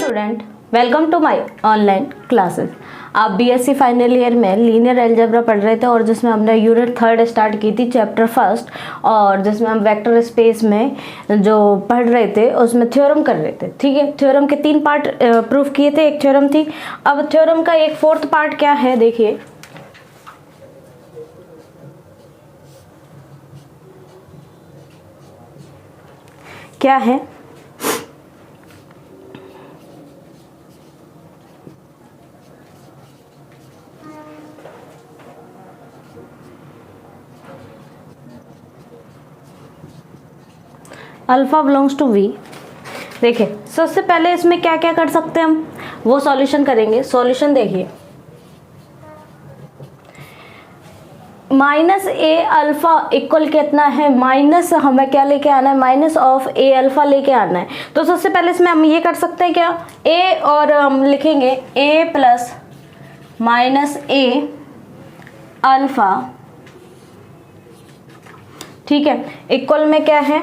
Student, welcome to my online classes. आप BSc final year में linear algebra पढ़ रहे थे और जिसमें हमने यूनिट 3 स्टार्ट की थी, चैप्टर 1 और जिसमें हम वेक्टर स्पेस में जो पढ़ रहे थे उसमें थ्योरम कर रहे थे। ठीक है, थ्योरम के 3 पार्ट प्रूफ किए थे, एक थ्योरम थी। अब थ्योरम का एक 4th पार्ट क्या है, देखिए। क्या है? Alpha belongs to V. देखिए, सबसे पहले इसमें क्या क्या कर सकते हैं हम, वो सॉल्यूशन करेंगे। सॉल्यूशन देखिए, माइनस ए अल्फा इक्वल कितना है, माइनस हमें क्या लेके आना है, माइनस ऑफ ए अल्फा लेके आना है। तो सबसे पहले इसमें हम ये कर सकते हैं क्या, ए और हम लिखेंगे a plus minus A alpha, ठीक है, इक्वल में क्या है,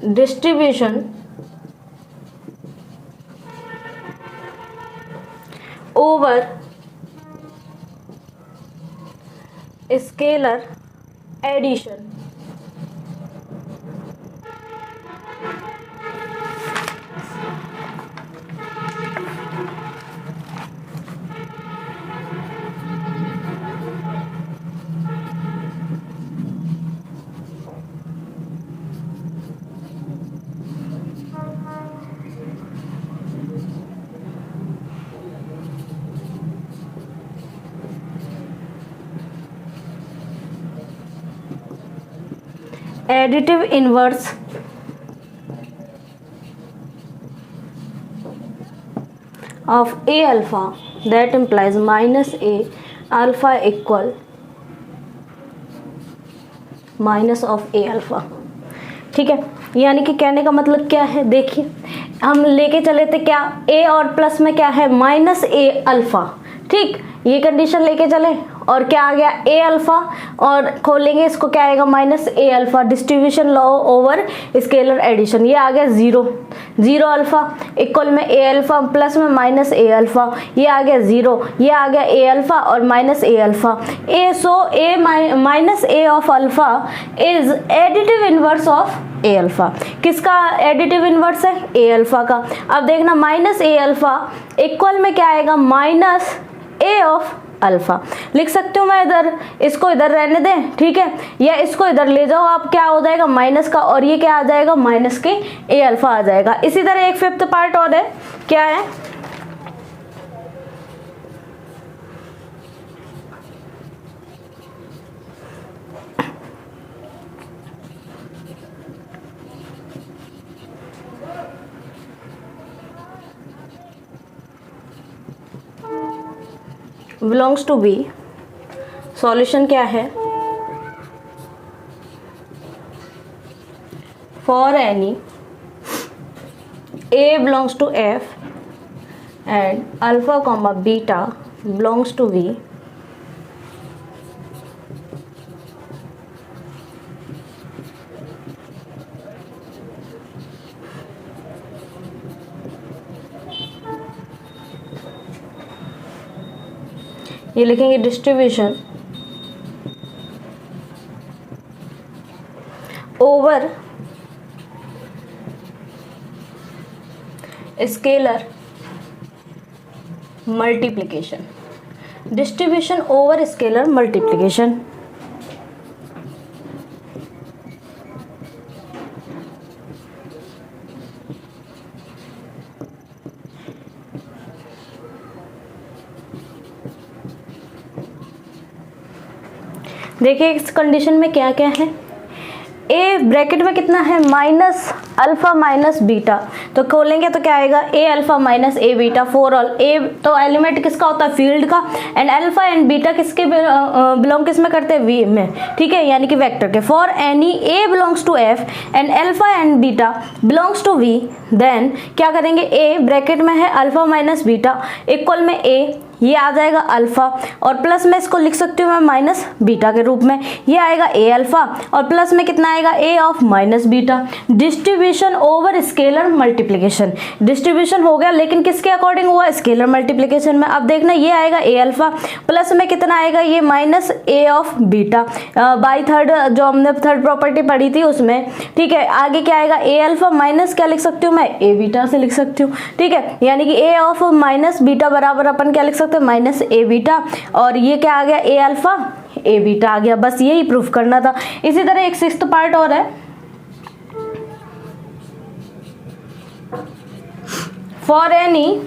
distribution over scalar addition. Additive inverse of a alpha, that implies minus a alpha equal minus of A alpha. ठीक है, यानी कि कहने का मतलब क्या है, देखिए हम लेके चले थे क्या, ए और प्लस में क्या है, माइनस ए अल्फा। ठीक, ये कंडीशन लेके चले और क्या आ गया, ए अल्फा, और खोलेंगे इसको क्या आएगा, माइनस ए alpha, distribution law over scalar addition, ये आ गया जीरो, जीरो अल्फा इक्वल में ए अल्फा प्लस में माइनस ए अल्फा, ये आ गया जीरो, ये आ गया ए अल्फा और minus A alpha. Uh so A minus A of alpha is additive inverse of A alpha. किसका एडिटिव इनवर्स है, ए अल्फा का। अब देखना, माइनस ए अल्फा इक्वल में क्या आएगा, माइनस ए ऑफ अल्फा। लिख सकते हो मैं इधर, इसको इधर रहने दें, ठीक है, या इसको इधर ले जाओ आप, क्या हो जाएगा माइनस का, और ये क्या आ जाएगा, माइनस के ए अल्फा आ जाएगा। इसी तरह एक 5th पार्ट और है, क्या है, बिलोंग्स टू बी। सॉल्यूशन क्या है, for any a belongs to F and alpha comma beta belongs to V, ये लिखेंगे distribution over scalar multiplication, distribution over scalar multiplication. देखिए इस कंडीशन में क्या क्या है, ए ब्रैकेट में कितना है, माइनस अल्फा माइनस बीटा, तो खोलेंगे तो क्या आएगा, A alpha minus A beta for all. ए तो एलिमेंट किसका होता है, फील्ड का, एंड अल्फा एंड बीटा किसके बिलोंग किस में करते हैं, वी में, ठीक है, यानी कि वेक्टर के। For any a belongs to F and alpha and beta belongs to V, then क्या करेंगे, ए ब्रैकेट में है अल्फा माइनस बीटा इक्वल में ए, ये आ जाएगा अल्फा, और प्लस में इसको लिख सकती हूँ मैं माइनस बीटा के रूप में, ये आएगा ए अल्फा, और प्लस में कितना आएगा A of minus beta. Distribution over scalar multiplication, distribution हो गया लेकिन किसके अकॉर्डिंग हुआ, स्केलर मल्टीप्लिकेशन में। अब देखना ये आएगा ए अल्फा, प्लस में कितना आएगा ये minus A of beta, by third जो हमने थर्ड प्रॉपर्टी पढ़ी थी उसमें, ठीक है। आगे क्या आएगा ए अल्फा माइनस क्या लिख सकती हूँ मैं, ए बीटा से लिख सकती हूँ, ठीक है। यानी कि ए ऑफ माइनस बीटा बराबर अपन क्या लिख सकते हैं, माइनस ए बीटा, और ये क्या आ गया ए अल्फा ए बीटा आ गया। बस यही प्रूफ करना था। इसी तरह एक सिक्स्थ पार्ट और है, फॉर एनी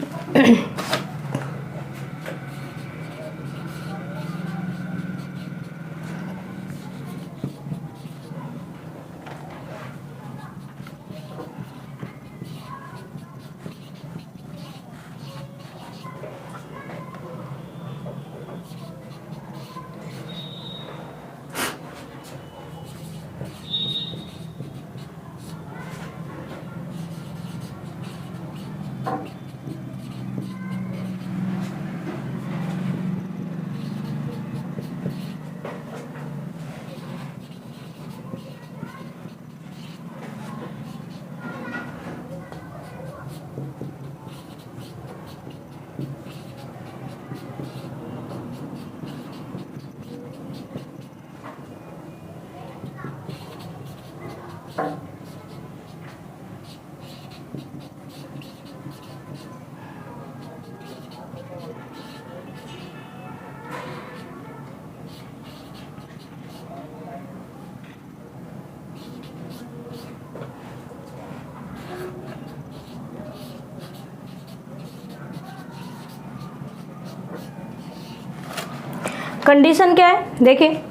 कंडीशन क्या है देखिए,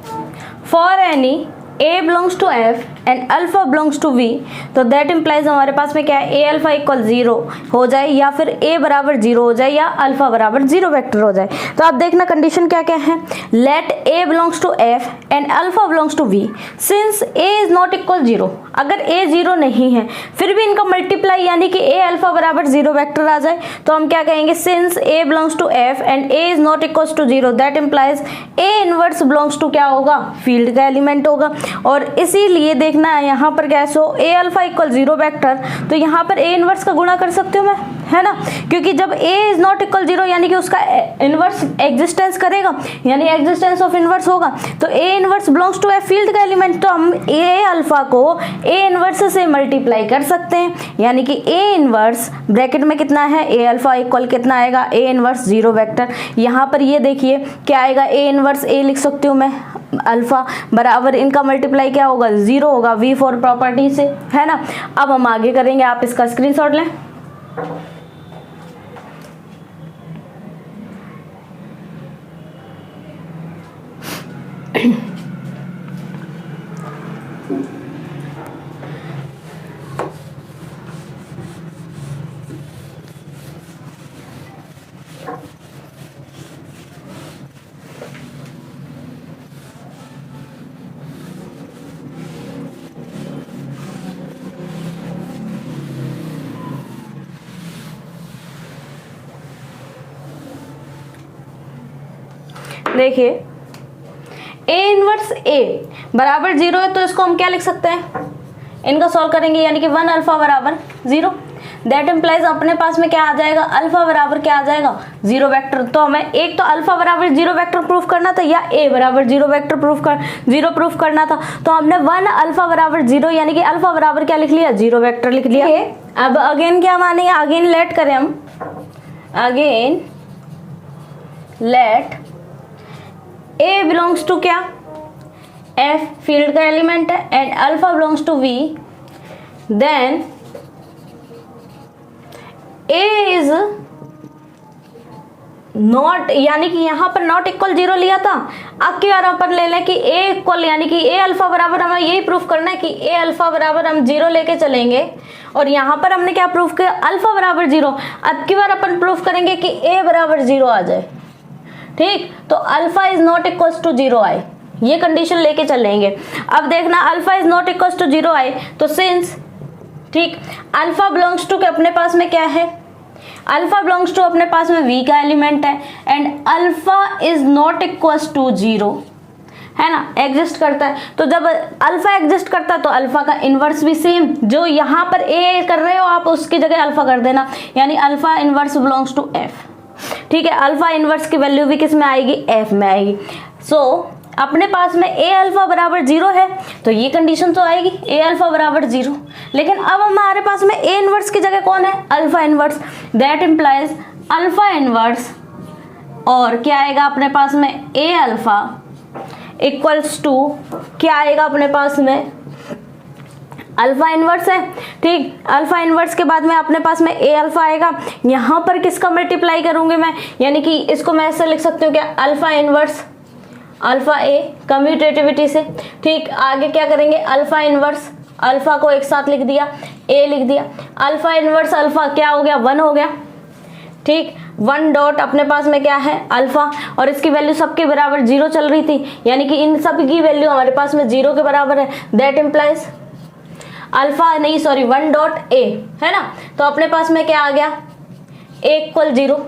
for any a belongs to f and alpha belongs to v, तो दैट इम्प्लाइज हमारे पास में क्या है, a अल्फा इक्वल 0 हो जाए, या फिर a बराबर 0 हो जाए, या अल्फा बराबर 0 वेक्टर हो जाए। तो आप देखना कंडीशन क्या क्या है, let a belongs to f and alpha belongs to v since a is not equal 0, अगर a 0 नहीं है फिर भी इनका मल्टीप्लाई यानी कि a अल्फा बराबर 0 वेक्टर आ जाए, तो हम क्या कहेंगे, since a belongs to f and a is not equal to 0 that implies a inverse belongs to क्या होगा, फील्ड का एलिमेंट होगा। और इसीलिए देखना है यहाँ पर क्या है, सो a अल्फा इक्वल 0 वेक्टर, तो यहाँ पर a इनवर्स का गुणा कर सकती हूँ मैं, है ना, क्योंकि जब a इज नॉट इक्वल 0 यानी कि उसका इनवर्स एग्जिस्टेंस करेगा, यानी एग्जिस्टेंस ऑफ इनवर्स होगा, तो a inverse belongs to f field का एलिमेंट, तो हम a अल्फा को a इनवर्स से मल्टीप्लाई कर सकते हैं, यानी कि a इनवर्स ब्रैकेट में कितना है, a अल्फा इक्वल कितना आएगा, a इनवर्स 0 वेक्टर। यहाँ पर ये देखिए क्या आएगा, a इनवर्स a लिख सकती हूँ मैं, अल्फा बराबर इनका मल्टीप्लाई क्या होगा, 0 होगा v4 प्रॉपर्टी से, है ना। अब हम आगे करेंगे, आप इसका स्क्रीनशॉट लें। देखिए a इनवर्स a बराबर 0 है, तो इसको हम क्या लिख सकते हैं, इनका सॉल्व करेंगे, यानी कि 1 अल्फा बराबर 0, दैट इम्प्लाइज अपने पास में क्या आ जाएगा, अल्फा बराबर क्या आ जाएगा, 0 वेक्टर। तो हमें एक तो अल्फा बराबर 0 वेक्टर प्रूफ करना था, या a बराबर 0 वेक्टर प्रूफ प्रूफ करना था, तो हमने 1 अल्फा बराबर 0 यानी कि अल्फा बराबर क्या लिख लिया, 0 वेक्टर लिख लिया। अब अगेन क्या मानेंगे, अगेन लेट करें हम, again let a belongs to क्या, f फील्ड का एलिमेंट है, and alpha belongs to v, then a is not, यानी कि यहाँ पर नॉट इक्वल 0 लिया था, अब की बार अपन ले लें कि a इक्वल, यानी कि a अल्फा बराबर, हमें यही प्रूफ करना है कि a अल्फा बराबर हम 0 लेके चलेंगे, और यहाँ पर हमने क्या प्रूफ किया, अल्फा बराबर 0। अब की बार अपन प्रूफ करेंगे कि a बराबर 0 आ जाए, ठीक, तो alpha is not equal to 0 आए, ये कंडीशन लेके चलेंगे। अब देखना alpha is not equal to 0 आए, तो सिंस, ठीक, अल्फा बिलोंग्स टू के अपने पास में क्या है, अल्फा बिलोंग्स टू अपने पास में वी का एलिमेंट है and alpha is not equals to 0, है ना, एग्जिस्ट करता है। तो जब अल्फा एग्जिस्ट करता है तो अल्फा का इन्वर्स भी सेम, जो यहाँ पर ए कर रहे हो आप उसकी जगह अल्फा कर देना, यानी alpha inverse belongs to F. ठीक है, अल्फा इन्वर्स की वैल्यू भी किस में आएगी, एफ में आएगी। सो अपने पास में ए अल्फा बराबर 0 है तो ये कंडीशन तो आएगी ए अल्फा बराबर 0। लेकिन अब हमारे पास में ए इन्वर्स की जगह कौन है, alpha inverse, that implies alpha inverse, और क्या आएगा अपने पास में ए अल्फा इक्वल्स टू क्या आएगा अपने पास में, अल्फा इन्वर्स है। ठीक, अल्फा इन्वर्स के बाद में अपने पास में ए अल्फा आएगा, यहाँ पर किसका मल्टीप्लाई करूंगी मैं, यानी कि इसको मैं ऐसे लिख सकती हूँ क्या, अल्फा इन्वर्स अल्फा ए कम्यूटेटिविटी से। ठीक, आगे क्या करेंगे, अल्फा इन्वर्स, अल्फा को एक साथ लिख दिया, ए लिख दिया, अल्फा इन्वर्स अल्फा क्या हो गया, 1 हो गया। ठीक, 1 डॉट अपने पास में क्या है, अल्फा, और इसकी वैल्यू सबके बराबर 0 चल रही थी, यानी कि इन सब की वैल्यू हमारे पास में 0 के बराबर है, दैट इम्प्लाइज अल्फा नहीं सॉरी 1 डॉट ए, है ना। तो अपने पास में क्या आ गया, ए इक्वल 0।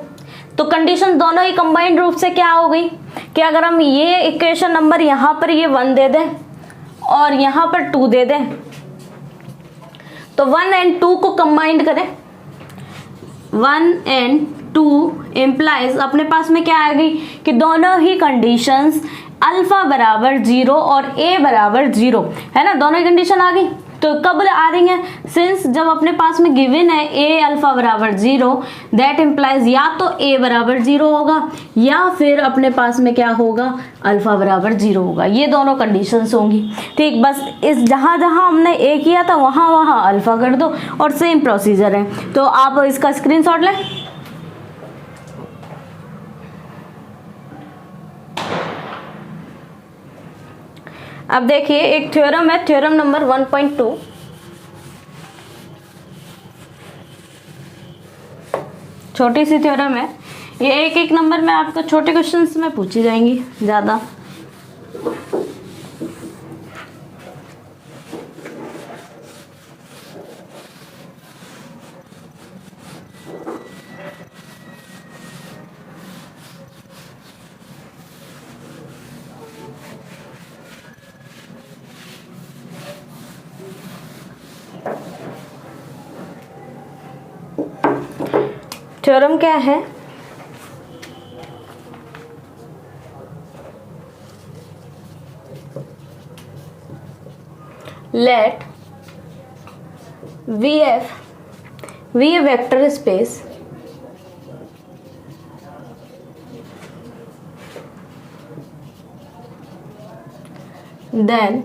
तो कंडीशन दोनों ही कंबाइंड रूप से क्या हो गई कि अगर हम ये इक्वेशन नंबर यहाँ पर ये 1 दे दें और यहाँ पर 2 दे दें, तो 1 एंड 2 को कंबाइंड करें, 1 एंड 2 इम्प्लाइज अपने पास में क्या आ गई कि दोनों ही कंडीशंस अल्फा बराबर 0 और ए बराबर 0, है ना, दोनों ही कंडीशन आ गई। तो कब आ रही है, सिंस जब अपने पास में गिवन है ए अल्फा बराबर 0, दैट इम्प्लाइज या तो ए बराबर 0 होगा या फिर अपने पास में क्या होगा, अल्फा बराबर 0 होगा, ये दोनों कंडीशंस होंगी। ठीक, बस इस जहाँ जहाँ हमने ए किया था वहाँ वहाँ अल्फा कर दो और सेम प्रोसीजर है। तो आप इसका स्क्रीनशॉट लें। अब देखिए एक थ्योरम है, थ्योरम नंबर 1.2, छोटी सी थ्योरम है ये, एक एक नंबर में आपको छोटे क्वेश्चंस में पूछी जाएंगी ज़्यादा। थ्योरम क्या है, let VF be a vector space then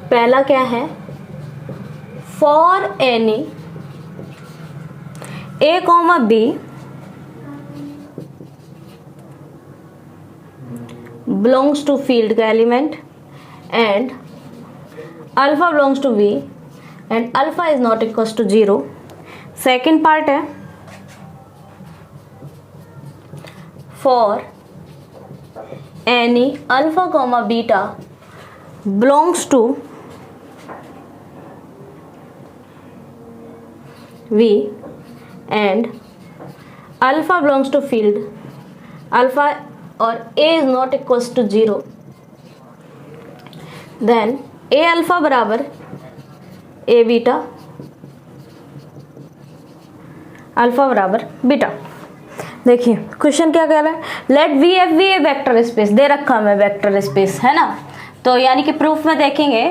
पहला क्या है, for any A comma B belongs to field का element and alpha belongs to V and alpha is not equals to 0। Second part है, for any alpha comma beta belongs to V and alpha belongs to field alpha or A is not equals to 0, then A alpha बराबर A beta alpha बराबर beta. देखिए question क्या कह रहा है, let VF भी ए vector space दे रखा है, वेक्टर स्पेस है ना, तो यानी कि प्रूफ में देखेंगे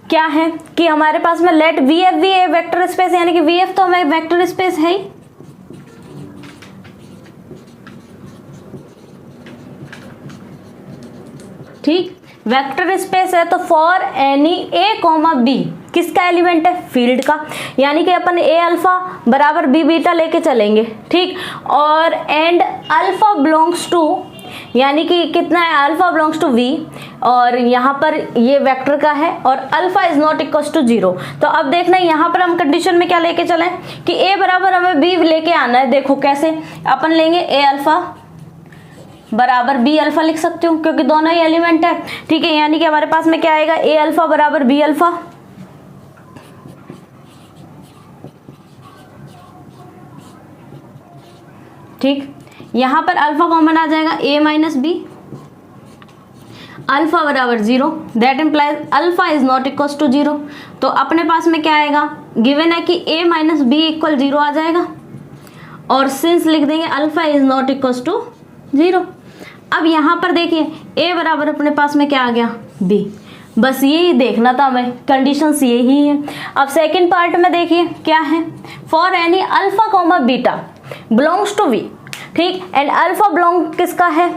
क्या है कि हमारे पास में लेट VF भी ए वेक्टर स्पेस, यानी कि VF तो हमें वेक्टर स्पेस है ही, ठीक, वेक्टर स्पेस है तो for any A comma b किसका एलिमेंट है, फील्ड का, यानी कि अपन ए अल्फा बराबर बी बीटा लेके चलेंगे। ठीक, और एंड अल्फा बिलोंग्स टू यानी कि कितना है, अल्फा बिलोंग्स टू वी, और यहाँ पर ये वेक्टर का है, और alpha is not equal to 0। तो अब देखना यहाँ पर हम कंडीशन में क्या लेके चलें कि ए बराबर हमें बी लेके आना है। देखो कैसे, अपन लेंगे ए अल्फा बराबर बी अल्फा लिख सकते हो, क्योंकि दोनों ही एलिमेंट है, ठीक है। यानी कि हमारे पास में क्या आएगा, ए अल्फा बराबर बी अल्फा, ठीक। यहां पर अल्फा कॉमन आ जाएगा, ए माइनस बी, अल्फा बराबर 0, that implies alpha is not equal to 0। तो अपने पास में क्या आएगा, गिवन है कि ए माइनस बी इक्वल 0 आ जाएगा, और सिंस लिख देंगे alpha is not equal to 0। अब यहां पर देखिए ए बराबर अपने पास में क्या आ गया, बी। बस यही देखना था हमें, कंडीशंस यही है। अब सेकंड पार्ट में देखिए क्या है, for any alpha comma beta belongs to V, ठीक, एंड अल्फा बिलोंग किसका है,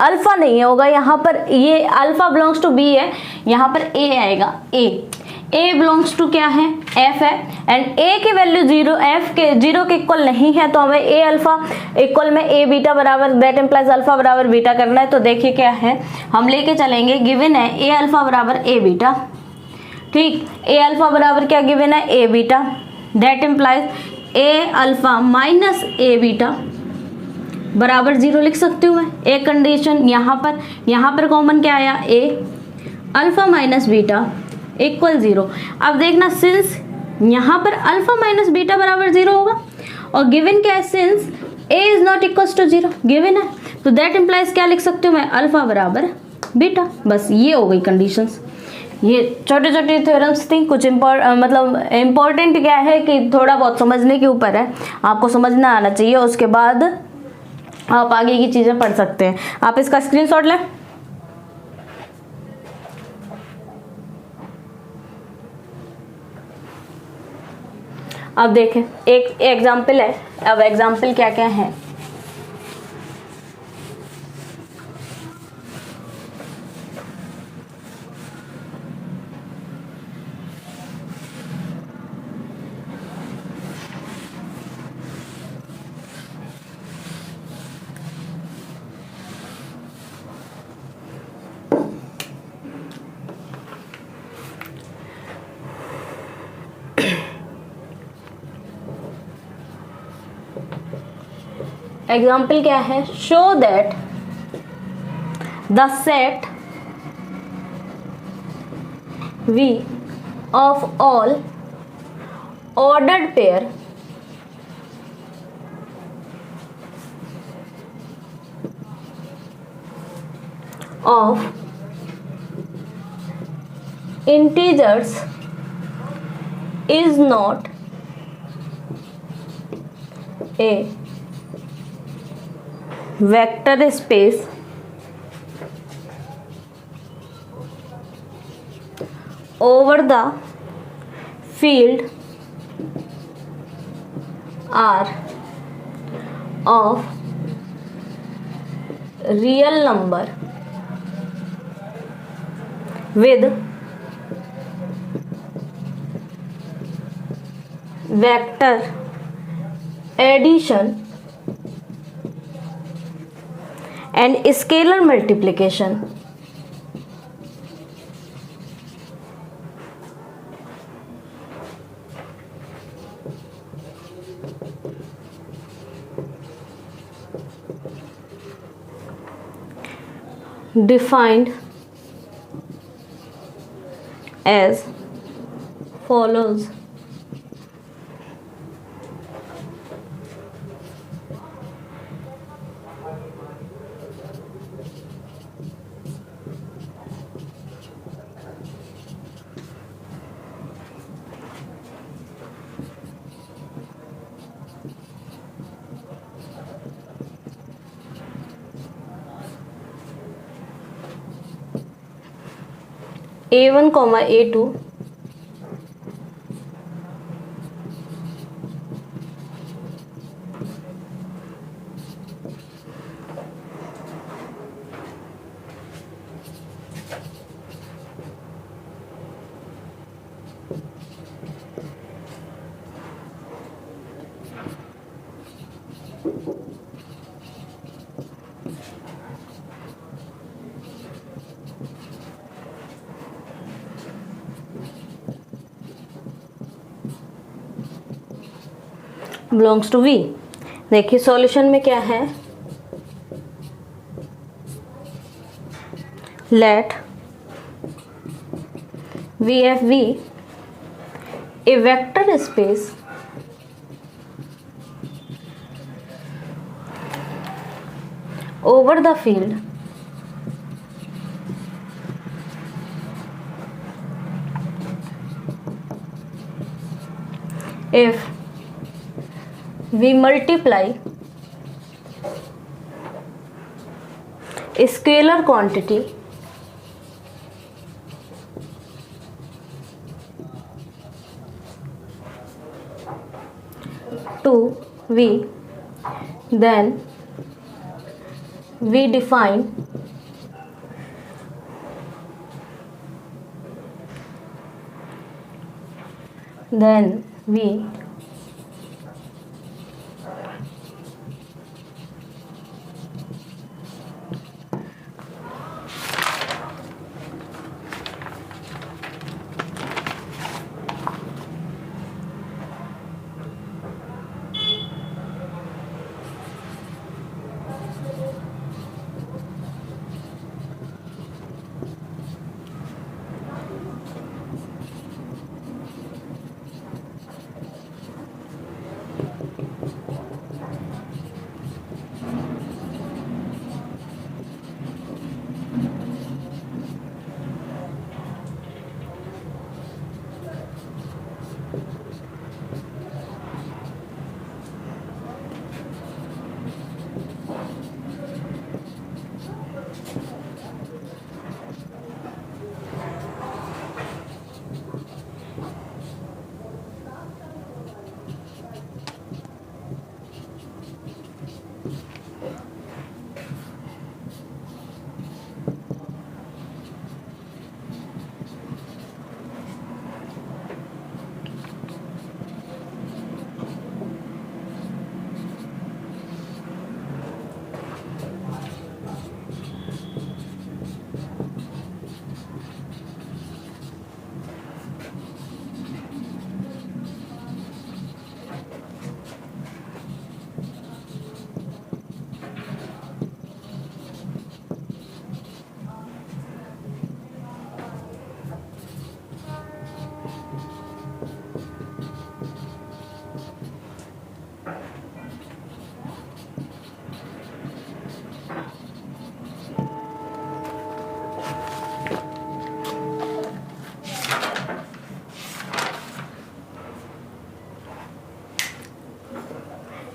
अल्फा नहीं होगा यहाँ पर, ये अल्फा बिलोंग्स टू बी है, यहाँ पर ए आएगा, ए बिलोंग्स टू क्या है, एफ है, एंड ए की वैल्यू 0, एफ के 0 के इक्वल नहीं है, तो हमें ए अल्फा इक्वल में ए बीटा बराबर, दैट इंप्लाइज अल्फा बराबर बीटा करना है। तो देखिए क्या है, हम लेके चलेंगे, गिवन है ए अल्फा बराबर ए बीटा, ठीक, ए अल्फा बराबर क्या गिवन है, A beta, that implies A alpha minus A beta बराबर 0 लिख सकती हूँ मैं। एक कंडीशन यहाँ पर कॉमन क्या आया, ए अल्फा माइनस बीटा इक्वल 0। अब देखना, सिंस यहाँ पर अल्फा माइनस बीटा बराबर 0 होगा, और गिवन क्या है, since a is not equal to 0 given है, तो दैट इंप्लाइज क्या लिख सकती हूँ मैं, अल्फा बराबर बीटा। बस ये हो गई कंडीशंस। ये छोटे छोटे थ्योरम्स थी, कुछ मतलब इम्पोर्टेंट क्या है कि थोड़ा बहुत समझने के ऊपर है, आपको समझना आना चाहिए, उसके बाद आप आगे की चीज़ें पढ़ सकते हैं। आप इसका स्क्रीनशॉट लें। अब देखें, एक एग्जाम्पल है। अब एग्जाम्पल क्या क्या है, एग्जाम्पल क्या है, show that the set V of all ordered pair of integers is not a vector space over the field R of real number with vector addition and scalar multiplication. Defined as follows. A1, A2 belongs to V. देखिए solution में क्या है, let VFV a vector space over the field if we multiply a scalar quantity to V, then we define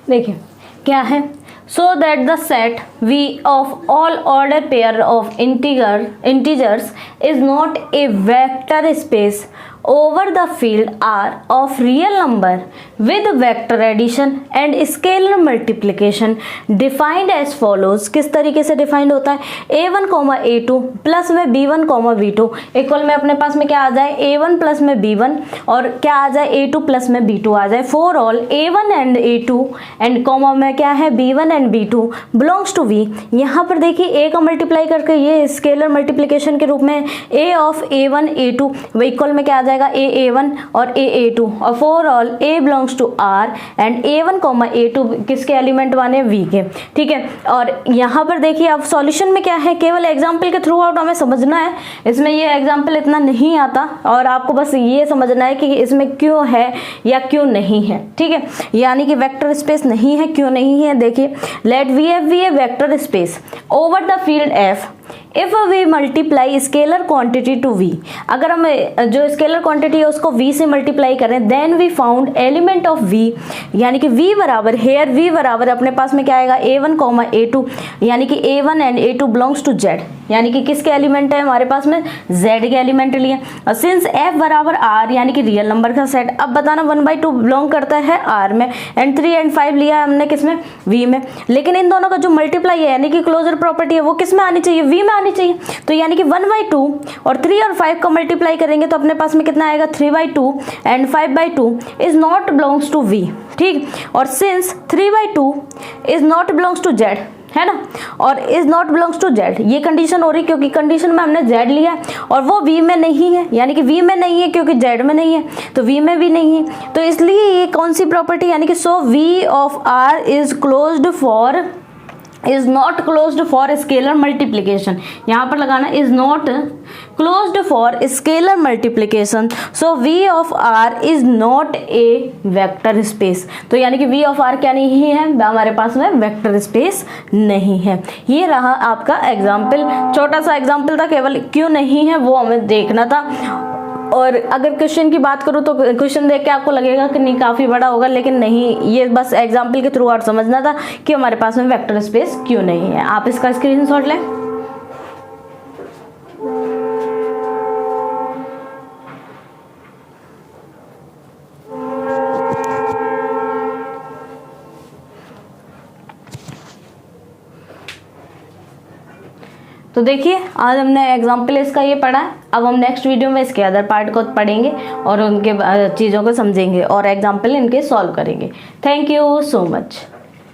देखिए क्या है, so that the set V of all order pair of integers is not a vector space over the field R of real number with vector addition and scalar multiplication defined as follows। किस तरीके से defined होता है, A1, A2 plus में B1, B2 equal में अपने पास में क्या आ जाए, A1 प्लस में B1 और क्या आ जाए A2 प्लस में B2 आ जाए। For all A1 and A2 and comma में क्या है B1 and B2 belongs to V। यहाँ पर देखिए A का मल्टीप्लाई करके ये स्केलर मल्टीप्लिकेशन के रूप में A ऑफ A1 A2 वो इक्वल में क्या आ जाएगा A1 और A2 और for all A belongs to R and A1, A2 किसके एलिमेंट बने, V के। ठीक है, और यहाँ पर देखिए अब सॉल्यूशन में क्या है, केवल एग्जाम्पल के थ्रू आउट हमें समझना है, इसमें ये एग्जाम्पल इतना नहीं आता और आपको बस ये समझना है कि इसमें क्यों है या क्यों नहीं है। ठीक है, यानी कि वेक्टर स्पेस नहीं है, क्यों नहीं है, देखिए let VF be a vector space over the field F if we multiply scalar quantity to V। अगर हम जो स्केलर क्वांटिटी है उसको V से मल्टीप्लाई करें, then we found element of V, यानी कि V बराबर हेयर V बराबर अपने पास में क्या आएगा A1, A2 यानी कि A1 and A2 belongs to Z, यानी कि किसके एलिमेंट है हमारे पास में, Z के एलिमेंट लिए। और सिंस F बराबर R यानी कि रियल नंबर का सेट, अब बताना 1/2 बिलोंग करता है R में एंड 3 एंड 5 लिया है हमने किसमें, V में। लेकिन इन दोनों का जो मल्टीप्लाई है यानी कि क्लोजर प्रॉपर्टी है वो किस में आनी चाहिए, V में आनी चाहिए। तो यानी कि 1/2 और 3 और 5 का मल्टीप्लाई करेंगे तो अपने पास में कितना आएगा 3/2 and 5/2 is not belongs to V। ठीक, और since 3/2 is not belongs to Z है ना, और is not belongs to Z, ये कंडीशन हो रही क्योंकि कंडीशन में हमने जेड लिया है और वो वी में नहीं है, यानी कि वी में नहीं है क्योंकि जेड में नहीं है तो वी में भी नहीं है, तो इसलिए ये कौन सी प्रॉपर्टी, यानी कि so V of R is closed for, is not closed for scalar multiplication, यहाँ पर लगाना is not closed for scalar multiplication, so V of R is not a vector space, तो यानी कि वी ऑफ आर क्या नहीं है, हमारे पास में वेक्टर स्पेस नहीं है। ये रहा आपका एग्जाम्पल, छोटा सा एग्जाम्पल था, केवल क्यों नहीं है वो हमें देखना था। और अगर क्वेश्चन की बात करूँ तो क्वेश्चन देख के आपको लगेगा कि नहीं काफ़ी बड़ा होगा, लेकिन नहीं, ये बस एग्जाम्पल के थ्रू आउट समझना था कि हमारे पास में वेक्टर स्पेस क्यों नहीं है। आप इसका स्क्रीनशॉट लें। तो देखिए आज हमने एग्जाम्पल इसका ये पढ़ा है, अब हम नेक्स्ट वीडियो में इसके अदर पार्ट को पढ़ेंगे और उनके चीज़ों को समझेंगे और एग्जाम्पल इनके सॉल्व करेंगे। Thank you so much.